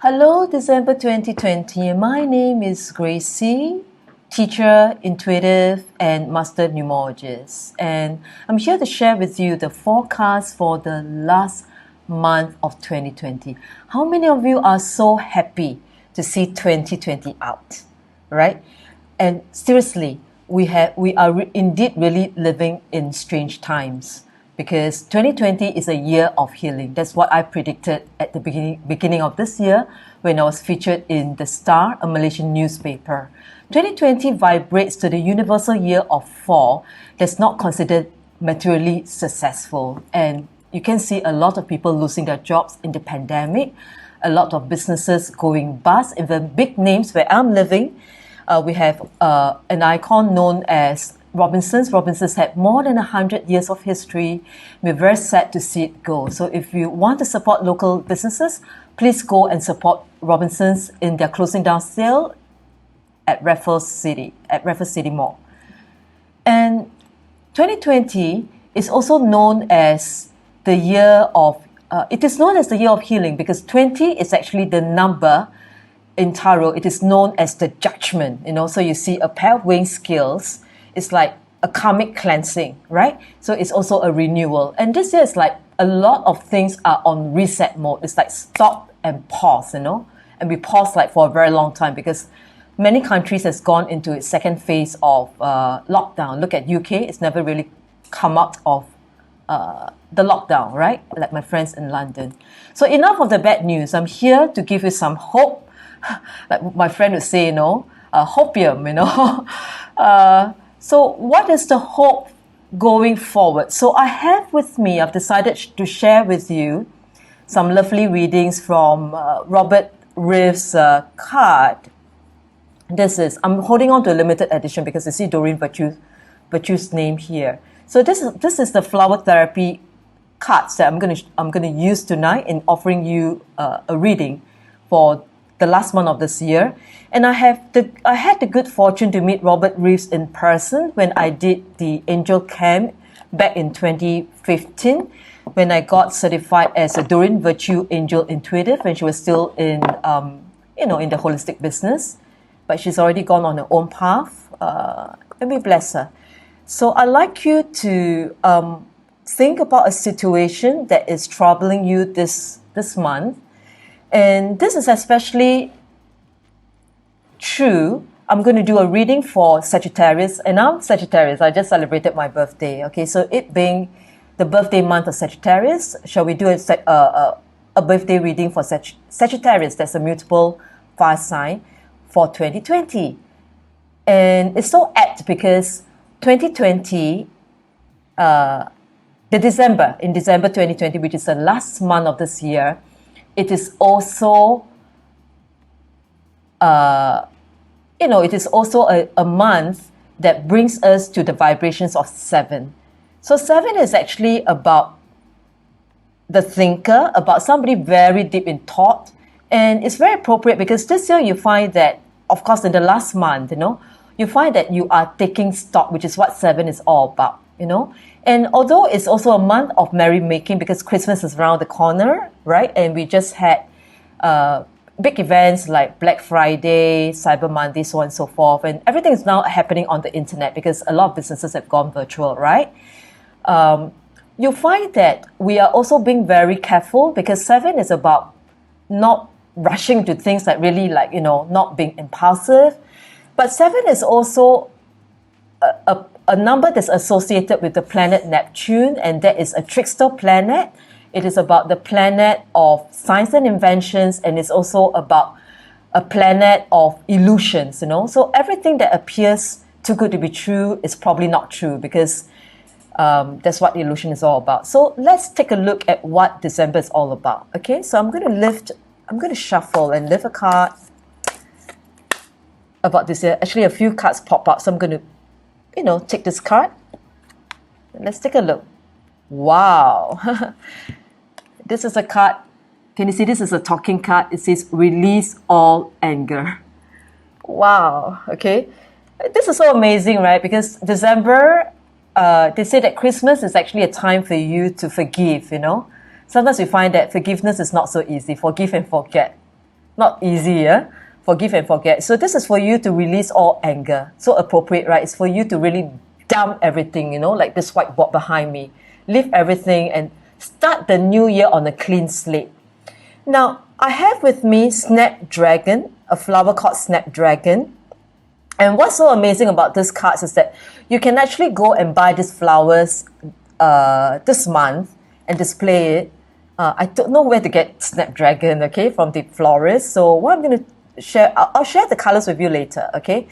Hello, December 2020. My name is Gracie, teacher, intuitive, and master numerologist. And I'm here to share with you the forecast for the last month of 2020. How many of you are so happy to see 2020 out, right? And seriously, we are indeed really living in strange times, because 2020 is a year of healing. That's what I predicted at the beginning of this year when I was featured in The Star, a Malaysian newspaper. 2020 vibrates to the universal year of 4 that's not considered materially successful. And you can see a lot of people losing their jobs in the pandemic, a lot of businesses going bust. In the big names where I'm living, we have an icon known as Robinsons. Robinsons had more than 100 years of history. We're very sad to see it go. So if you want to support local businesses, please go and support Robinsons in their closing down sale at Raffles City Mall. And 2020 is also known as the year of, it is known as the year of healing because 20 is actually the number in tarot. It is known as the judgment, so you see a pair of weighing scales. It's like a karmic cleansing, right? So it's also a renewal. And this year is like a lot of things are on reset mode. It's like stop and pause, and we pause like for a very long time because many countries has gone into its second phase of lockdown. Look at UK, it's never really come out of the lockdown, right? Like my friends in London. So enough of the bad news. I'm here to give you some hope. Like my friend would say, hopium, So what is the hope going forward? So I've decided to share with you some lovely readings from Robert Reeves' card. I'm holding on to a limited edition because you see Doreen Virtue's name here. So this is the flower therapy cards that I'm gonna use tonight in offering you a reading for the last month of this year. And I had the good fortune to meet Robert Reeves in person when I did the Angel Camp back in 2015, when I got certified as a Doreen Virtue Angel Intuitive when she was still in the holistic business. But she's already gone on her own path. And we bless her. So I'd like you to think about a situation that is troubling you this month. And this is especially true. I'm going to do a reading for Sagittarius, and I'm Sagittarius. I just celebrated my birthday. Okay, so it being the birthday month of Sagittarius, shall we do a birthday reading for Sagittarius? That's a mutable fire sign for 2020. And it's so apt because 2020, in December 2020, which is the last month of this year, it is also it is also a month that brings us to the vibrations of 7. So 7 is actually about the thinker, about somebody very deep in thought. And it's very appropriate because this year you find that, of course, in the last month, you find that you are taking stock, which is what 7 is all about, And although it's also a month of merrymaking because Christmas is around the corner, right? And we just had big events like Black Friday, Cyber Monday, so on and so forth. And everything is now happening on the internet because a lot of businesses have gone virtual, right? You'll find that we are also being very careful because 7 is about not rushing to things that really not being impulsive. But 7 is also a number that's associated with the planet Neptune, and that is a trickster planet. It is about the planet of science and inventions, and it's also about a planet of illusions, So everything that appears too good to be true is probably not true because that's what illusion is all about. So let's take a look at what December is all about. Okay, so I'm going to shuffle and lift a card about this year. Actually, a few cards pop up, so I'm going to take this card. Let's take a look. Wow. This is a card. Can you see this is a talking card? It says release all anger. Wow. Okay. This is so amazing, right? Because December, they say that Christmas is actually a time for you to forgive, Sometimes we find that forgiveness is not so easy. Forgive and forget. not easy, yeah? Forgive and forget. So this is for you to release all anger. So appropriate, right? It's for you to really dump everything, like this whiteboard behind me. Leave everything and start the new year on a clean slate. Now, I have with me Snapdragon, a flower called Snapdragon. And what's so amazing about this cards is that you can actually go and buy these flowers this month and display it. I don't know where to get Snapdragon, okay, from the florist. So what I'm going to share, I'll share the colors with you later, okay.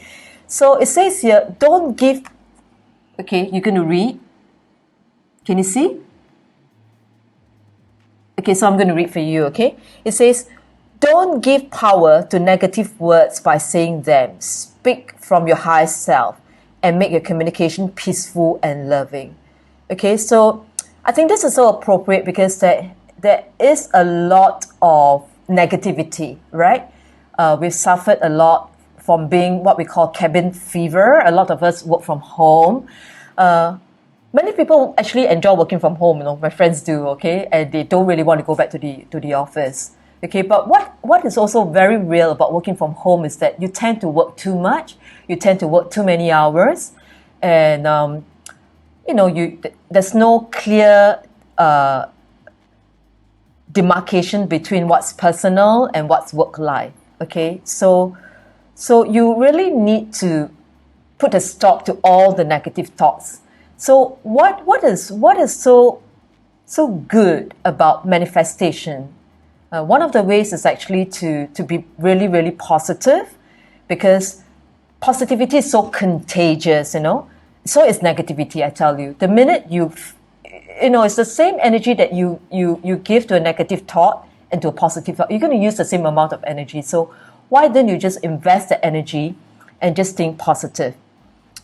So it says here, don't give, okay, you're going to read. Can you see? Okay, so I'm going to read for you, okay. It says, don't give power to negative words by saying them. Speak from your higher self and make your communication peaceful and loving. Okay, so I think this is so appropriate because there is a lot of negativity, right? We've suffered a lot from being what we call cabin fever. A lot of us work from home. Many people actually enjoy working from home, my friends do, okay? And they don't really want to go back to the office. Okay, but what is also very real about working from home is that you tend to work too much, you tend to work too many hours, and there's no clear demarcation between what's personal and what's work life. Okay, so you really need to put a stop to all the negative thoughts. So what is so good about manifestation? One of the ways is actually to be really, really positive, because positivity is so contagious, So is negativity, I tell you. The minute it's the same energy that you give to a negative thought and to a positive thought. You're going to use the same amount of energy. So why don't you just invest the energy and just think positive?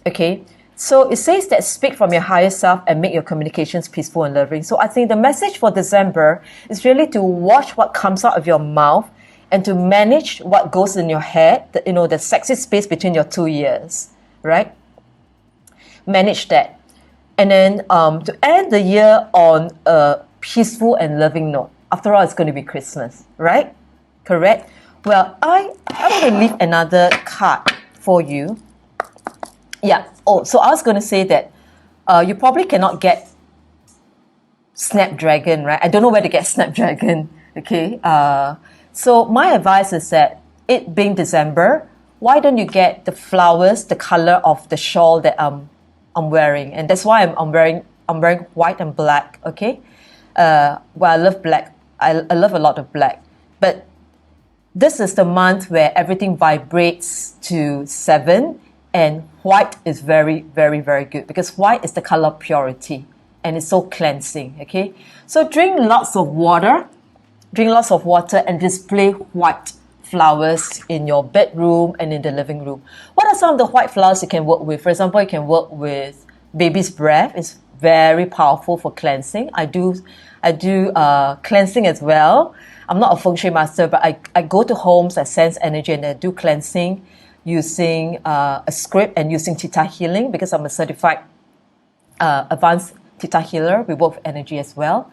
Okay. So it says that speak from your higher self and make your communications peaceful and loving. So I think the message for December is really to watch what comes out of your mouth and to manage what goes in your head, the sexy space between your two ears, right? Manage that. And then to end the year on a peaceful and loving note. After all, it's going to be Christmas, right? Correct? Well, I'm going to leave another card for you. Yeah. Oh, so I was going to say that you probably cannot get Snapdragon, right? I don't know where to get Snapdragon, okay? So my advice is that it being December, why don't you get the flowers, the color of the shawl that I'm wearing? And that's why I'm wearing white and black, okay? Well, I love black. I love a lot of black. But this is the month where everything vibrates to 7. And white is very, very, very good because white is the color of purity and it's so cleansing, okay? So drink lots of water and display white flowers in your bedroom and in the living room. What are some of the white flowers you can work with? For example, you can work with baby's breath. It's very powerful for cleansing. I do cleansing as well. I'm not a feng shui master, but I go to homes, I sense energy and I do cleansing using a script and using Theta Healing because I'm a certified advanced Theta Healer. We work with energy as well.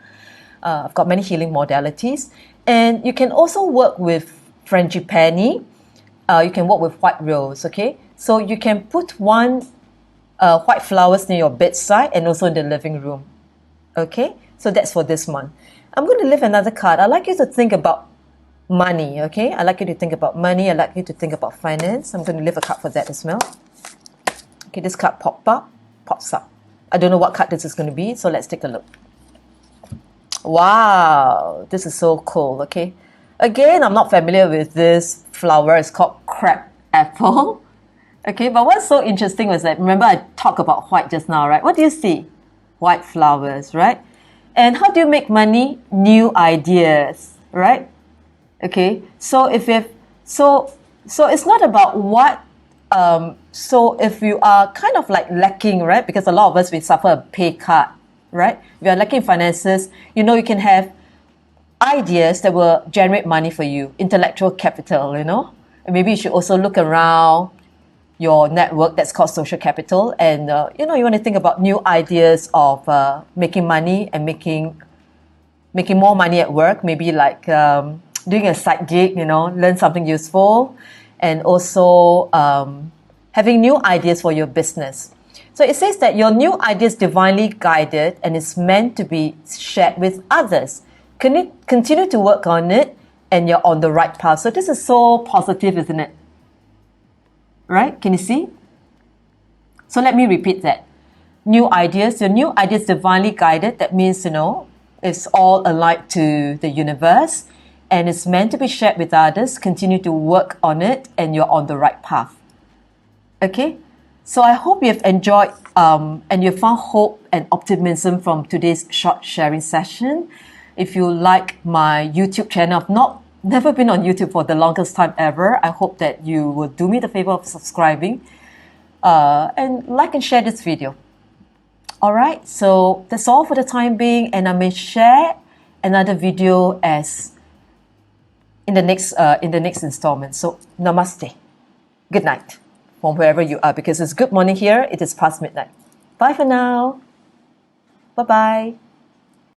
I've got many healing modalities. And you can also work with frangipani. You can work with white rose, okay? So you can put one white flowers near your bedside and also in the living room, okay? So that's for this month. I'm going to leave another card. I'd like you to think about money, okay? I'd like you to think about money. I'd like you to think about finance. I'm going to leave a card for that as well. Okay, this card pops up. I don't know what card this is going to be, so let's take a look. Wow, this is so cool, okay? Again, I'm not familiar with this flower. It's called crab apple. Okay, but what's so interesting was that, remember I talked about white just now, right? What do you see? White flowers, right? And how do you make money? New ideas, right? Okay, so if so it's not about what, so if you are kind of like lacking, right? Because a lot of us, we suffer a pay cut, right? If you are lacking finances, you can have ideas that will generate money for you, intellectual capital, And maybe you should also look around your network that's called social capital. And, you want to think about new ideas of making money and making more money at work. Maybe like doing a side gig, learn something useful, and also having new ideas for your business. So it says that your new idea is divinely guided and is meant to be shared with others. Can you continue to work on it and you're on the right path? So this is so positive, isn't it? Right? Can you see? So let me repeat that. New ideas. Your new idea is divinely guided. That means, it's all alike to the universe and it's meant to be shared with others. Continue to work on it and you're on the right path. Okay? So I hope you've enjoyed and you found hope and optimism from today's short sharing session. If you like my YouTube channel, I've never been on YouTube for the longest time ever. I hope that you will do me the favor of subscribing and like and share this video. Alright, so that's all for the time being, and I may share another video as in the next installment. So namaste. Good night from wherever you are, because it's good morning here. It is past midnight. Bye for now. Bye-bye.